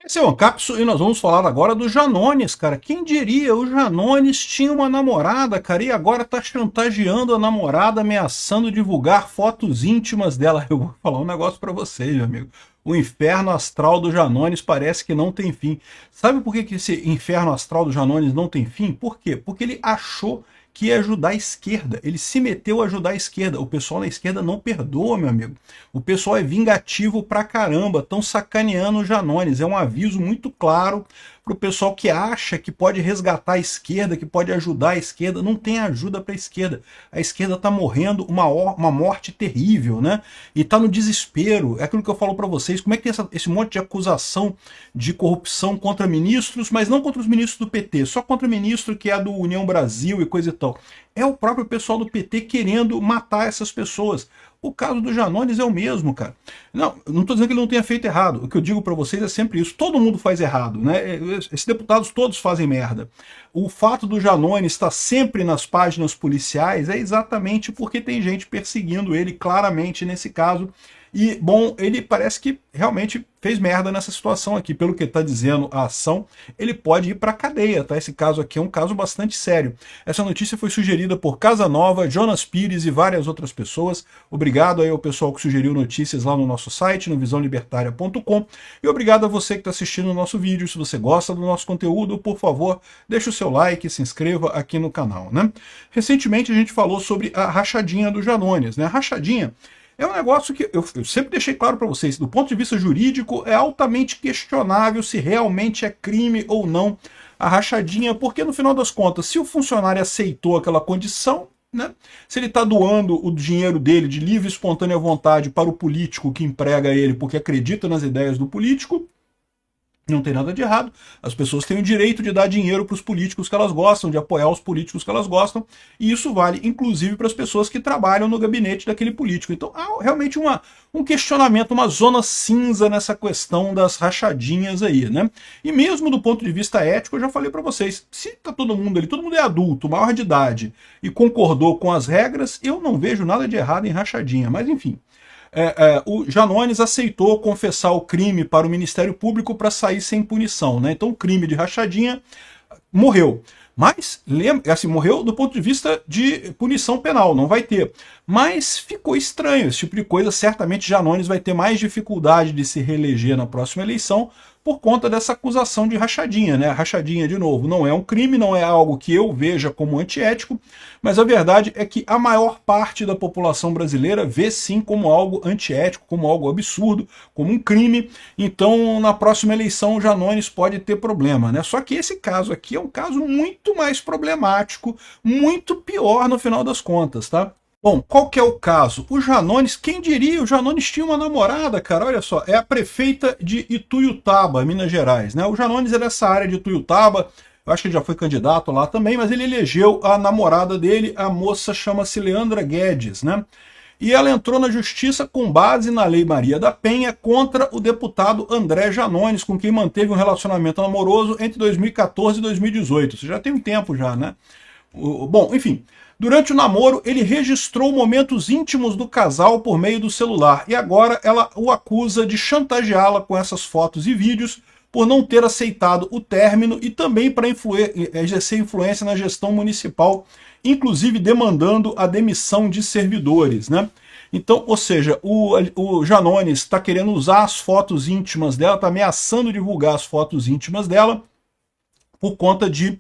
Esse é o Ancapso e nós vamos falar agora do Janones, cara. Quem diria? O Janones tinha uma namorada, cara, e agora tá chantageando a namorada, ameaçando divulgar fotos íntimas dela. Eu vou falar um negócio pra vocês, meu amigo. O inferno astral do Janones parece que não tem fim. Sabe por que esse inferno astral do Janones não tem fim? Por quê? Porque ele achou que ia ajudar a esquerda. Ele se meteu a ajudar a esquerda. O pessoal na esquerda não perdoa, meu amigo. O pessoal é vingativo pra caramba. Estão sacaneando o Janones. É um aviso muito claro para o pessoal que acha que pode resgatar a esquerda, que pode ajudar a esquerda. Não tem ajuda para a esquerda. A esquerda está morrendo uma morte terrível, né? E está no desespero. É aquilo que eu falo para vocês. Como é que tem esse monte de acusação de corrupção contra ministros, mas não contra os ministros do PT, só contra o ministro que é do União Brasil e coisa e tal. É o próprio pessoal do PT querendo matar essas pessoas. O caso do Janones é o mesmo, cara. Não estou dizendo que ele não tenha feito errado. O que eu digo para vocês é sempre isso. Todo mundo faz errado, né? Esses deputados todos fazem merda. O fato do Janones estar sempre nas páginas policiais é exatamente porque tem gente perseguindo ele claramente nesse caso. E, bom, ele parece que realmente fez merda nessa situação aqui. Pelo que está dizendo a ação, ele pode ir para a cadeia, tá? Esse caso aqui é um caso bastante sério. Essa notícia foi sugerida por Casanova, Jonas Pires e várias outras pessoas. Obrigado aí ao pessoal que sugeriu notícias lá no nosso site, no visãolibertaria.com. E obrigado a você que está assistindo o nosso vídeo. Se você gosta do nosso conteúdo, por favor, deixe o seu like e se inscreva aqui no canal, né? Recentemente a gente falou sobre a rachadinha do Janones, né? A rachadinha é um negócio que eu sempre deixei claro para vocês, do ponto de vista jurídico, é altamente questionável se realmente é crime ou não a rachadinha, porque no final das contas, se o funcionário aceitou aquela condição, né, se ele está doando o dinheiro dele de livre e espontânea vontade para o político que emprega ele porque acredita nas ideias do político, não tem nada de errado. As pessoas têm o direito de dar dinheiro para os políticos que elas gostam, de apoiar os políticos que elas gostam, e isso vale inclusive para as pessoas que trabalham no gabinete daquele político. Então há realmente um questionamento, uma zona cinza nessa questão das rachadinhas aí, né? E mesmo do ponto de vista ético, eu já falei para vocês, se tá todo mundo ali, todo mundo é adulto, maior de idade, e concordou com as regras, eu não vejo nada de errado em rachadinha, mas enfim. O Janones aceitou confessar o crime para o Ministério Público para sair sem punição, né? Então o crime de rachadinha morreu. Mas, assim, morreu do ponto de vista de punição penal, não vai ter. Mas ficou estranho, esse tipo de coisa. Certamente Janones vai ter mais dificuldade de se reeleger na próxima eleição por conta dessa acusação de rachadinha, né? Rachadinha, de novo, não é um crime, não é algo que eu veja como antiético, mas a verdade é que a maior parte da população brasileira vê sim como algo antiético, como algo absurdo, como um crime. Então, na próxima eleição, o Janones pode ter problema, né? Só que esse caso aqui é um caso muito mais problemático, muito pior no final das contas, tá? Bom, qual que é o caso? O Janones, quem diria, o Janones tinha uma namorada, cara, olha só, é a prefeita de Ituiutaba, Minas Gerais, né? O Janones é dessa área de Ituiutaba, eu acho que ele já foi candidato lá também, mas ele elegeu a namorada dele, a moça chama-se Leandra Guedes, né? E ela entrou na justiça com base na Lei Maria da Penha contra o deputado André Janones, com quem manteve um relacionamento amoroso entre 2014 e 2018. Isso já tem um tempo já, né? Bom, enfim, durante o namoro ele registrou momentos íntimos do casal por meio do celular e agora ela o acusa de chantageá-la com essas fotos e vídeos por não ter aceitado o término e também para exercer influência na gestão municipal, inclusive demandando a demissão de servidores, né? Então, ou seja, o Janones está querendo usar as fotos íntimas dela, está ameaçando divulgar as fotos íntimas dela, por conta de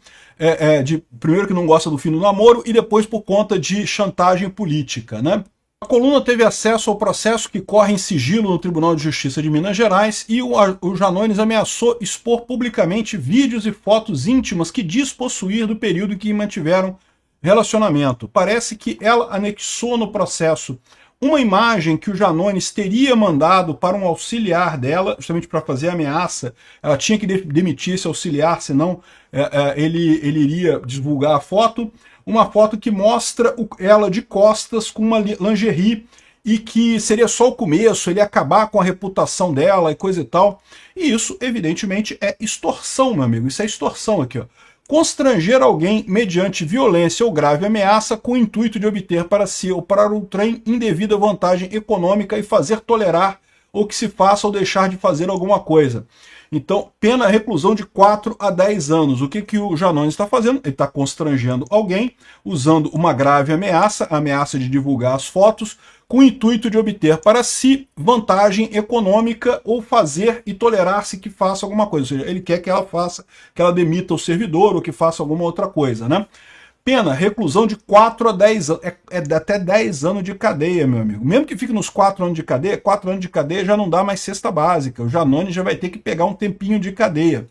primeiro que não gosta do fim do namoro e depois por conta de chantagem política, né? A coluna teve acesso ao processo que corre em sigilo no Tribunal de Justiça de Minas Gerais e o Janones ameaçou expor publicamente vídeos e fotos íntimas que diz possuir do período em que mantiveram relacionamento. Parece que ela anexou no processo uma imagem que o Janones teria mandado para um auxiliar dela, justamente para fazer a ameaça. Ela tinha que demitir esse auxiliar, senão ele iria divulgar a foto. Uma foto que mostra ela de costas com uma lingerie e que seria só o começo, ele ia acabar com a reputação dela e coisa e tal. E isso, evidentemente, é extorsão, meu amigo. Isso é extorsão aqui, ó. Constranger alguém mediante violência ou grave ameaça com o intuito de obter para si ou para outrem indevida vantagem econômica e fazer tolerar ou que se faça ou deixar de fazer alguma coisa. Então, pena reclusão de 4 a 10 anos. O que o Janones está fazendo? Ele está constrangendo alguém, usando uma grave ameaça, a ameaça de divulgar as fotos, com o intuito de obter para si vantagem econômica ou fazer e tolerar-se que faça alguma coisa. Ou seja, ele quer que ela faça, que ela demita o servidor ou que faça alguma outra coisa, né? Pena, reclusão de 4 a 10 anos, é até 10 anos de cadeia, meu amigo. Mesmo que fique nos 4 anos de cadeia, 4 anos de cadeia já não dá mais cesta básica. O Janones já vai ter que pegar um tempinho de cadeia.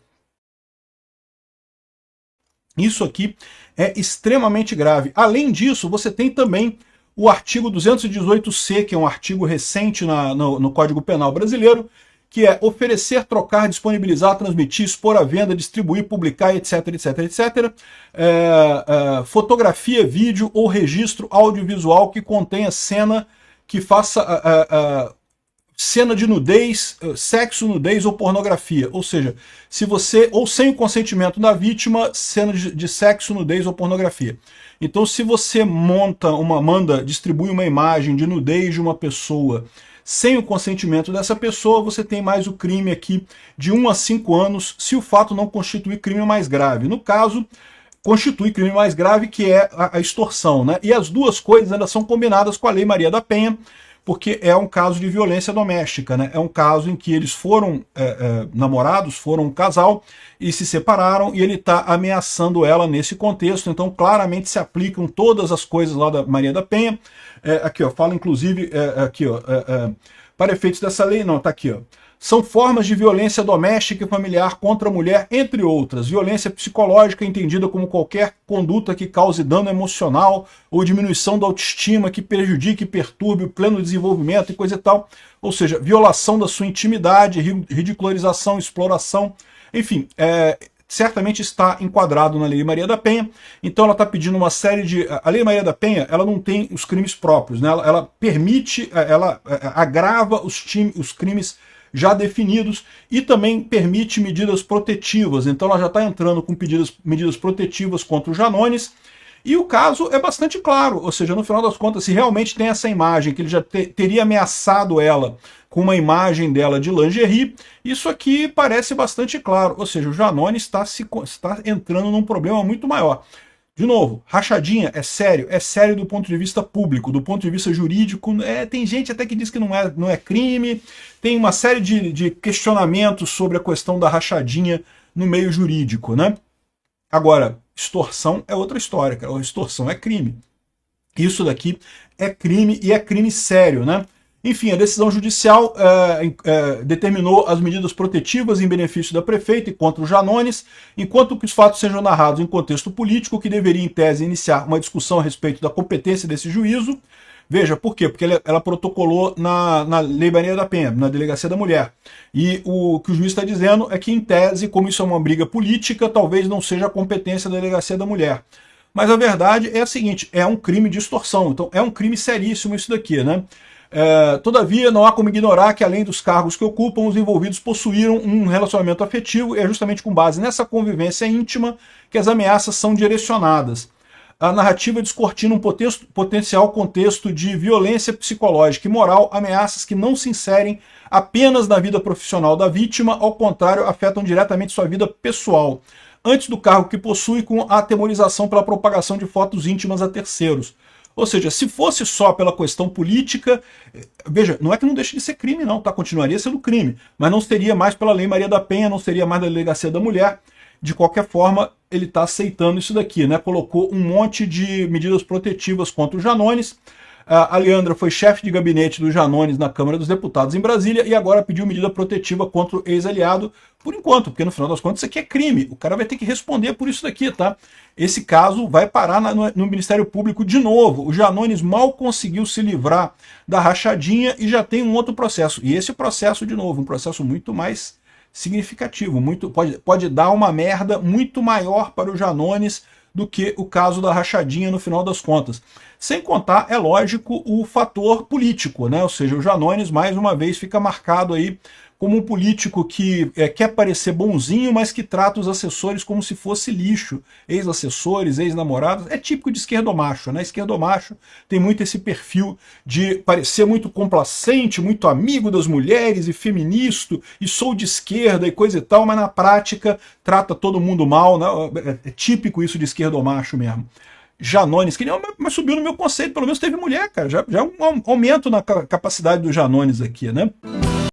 Isso aqui é extremamente grave. Além disso, você tem também o artigo 218C, que é um artigo recente no Código Penal brasileiro, que é oferecer, trocar, disponibilizar, transmitir, expor à venda, distribuir, publicar, etc, etc, etc. Fotografia, vídeo ou registro audiovisual que contenha cena que faça cena de nudez, sexo, nudez ou pornografia. Ou seja, se você, ou sem o consentimento da vítima, cena de sexo, nudez ou pornografia. Então, se você manda distribui uma imagem de nudez de uma pessoa sem o consentimento dessa pessoa, você tem mais o crime aqui de 1 a 5 anos, se o fato não constituir crime mais grave. No caso, constitui crime mais grave, que é a extorsão, né? E as duas coisas ainda são combinadas com a Lei Maria da Penha, porque é um caso de violência doméstica, né? É um caso em que eles foram namorados, foram um casal e se separaram, e ele está ameaçando ela nesse contexto. Então claramente se aplicam todas as coisas lá da Maria da Penha. Aqui, ó, fala inclusive aqui, ó, para efeitos dessa lei, não, tá aqui, ó. São formas de violência doméstica e familiar contra a mulher, entre outras. Violência psicológica, entendida como qualquer conduta que cause dano emocional ou diminuição da autoestima, que prejudique e perturbe o pleno desenvolvimento e coisa e tal. Ou seja, violação da sua intimidade, ridicularização, exploração, enfim, certamente está enquadrado na Lei Maria da Penha. Então ela está pedindo uma série de... A Lei Maria da Penha, ela não tem os crimes próprios, né? Ela permite, ela agrava os crimes já definidos e também permite medidas protetivas. Então ela já está entrando com medidas protetivas contra o Janones, e o caso é bastante claro, ou seja, no final das contas, se realmente tem essa imagem, que ele já teria ameaçado ela com uma imagem dela de lingerie, isso aqui parece bastante claro, ou seja, o Janones está entrando num problema muito maior. De novo, rachadinha é sério do ponto de vista público, do ponto de vista jurídico, tem gente até que diz que não é crime, tem uma série de questionamentos sobre a questão da rachadinha no meio jurídico, né? Agora, extorsão é outra história, cara. Extorsão é crime. Isso daqui é crime, e é crime sério, né? Enfim, a decisão judicial determinou as medidas protetivas em benefício da prefeita e contra o Janones, enquanto que os fatos sejam narrados em contexto político, que deveria, em tese, iniciar uma discussão a respeito da competência desse juízo. Veja, por quê? Porque ela protocolou na Lei Maria da Penha, na Delegacia da Mulher. E o que o juiz está dizendo é que, em tese, como isso é uma briga política, talvez não seja a competência da Delegacia da Mulher. Mas a verdade é a seguinte, é um crime de extorsão, então é um crime seríssimo isso daqui, né? Todavia, não há como ignorar que, além dos cargos que ocupam, os envolvidos possuíram um relacionamento afetivo, e é justamente com base nessa convivência íntima que as ameaças são direcionadas. A narrativa descortina um potencial contexto de violência psicológica e moral, ameaças que não se inserem apenas na vida profissional da vítima, ao contrário, afetam diretamente sua vida pessoal, antes do cargo que possui, com a atemorização pela propagação de fotos íntimas a terceiros. Ou seja, se fosse só pela questão política, veja, não é que não deixe de ser crime não, tá? Continuaria sendo crime, mas não seria mais pela Lei Maria da Penha, não seria mais da Delegacia da Mulher. De qualquer forma, ele está aceitando isso daqui, né? Colocou um monte de medidas protetivas contra o Janones. A Leandra foi chefe de gabinete do Janones na Câmara dos Deputados em Brasília e agora pediu medida protetiva contra o ex-aliado, por enquanto, porque no final das contas isso aqui é crime. O cara vai ter que responder por isso daqui, tá? Esse caso vai parar no Ministério Público de novo. O Janones mal conseguiu se livrar da rachadinha e já tem um outro processo. E esse processo, de novo, um processo muito mais significativo, pode dar uma merda muito maior para o Janones do que o caso da rachadinha no final das contas. Sem contar, é lógico, o fator político, né? Ou seja, o Janones mais uma vez fica marcado aí como um político que quer parecer bonzinho, mas que trata os assessores como se fosse lixo. Ex-assessores, ex-namorados, é típico de esquerdomacho, né? Esquerdomacho tem muito esse perfil de parecer muito complacente, muito amigo das mulheres e feminista, e sou de esquerda e coisa e tal, mas na prática trata todo mundo mal, né? É típico isso de esquerdomacho mesmo. Janones, que nem, mas subiu no meu conceito, pelo menos teve mulher, cara. Já é um aumento na capacidade do Janones aqui, né?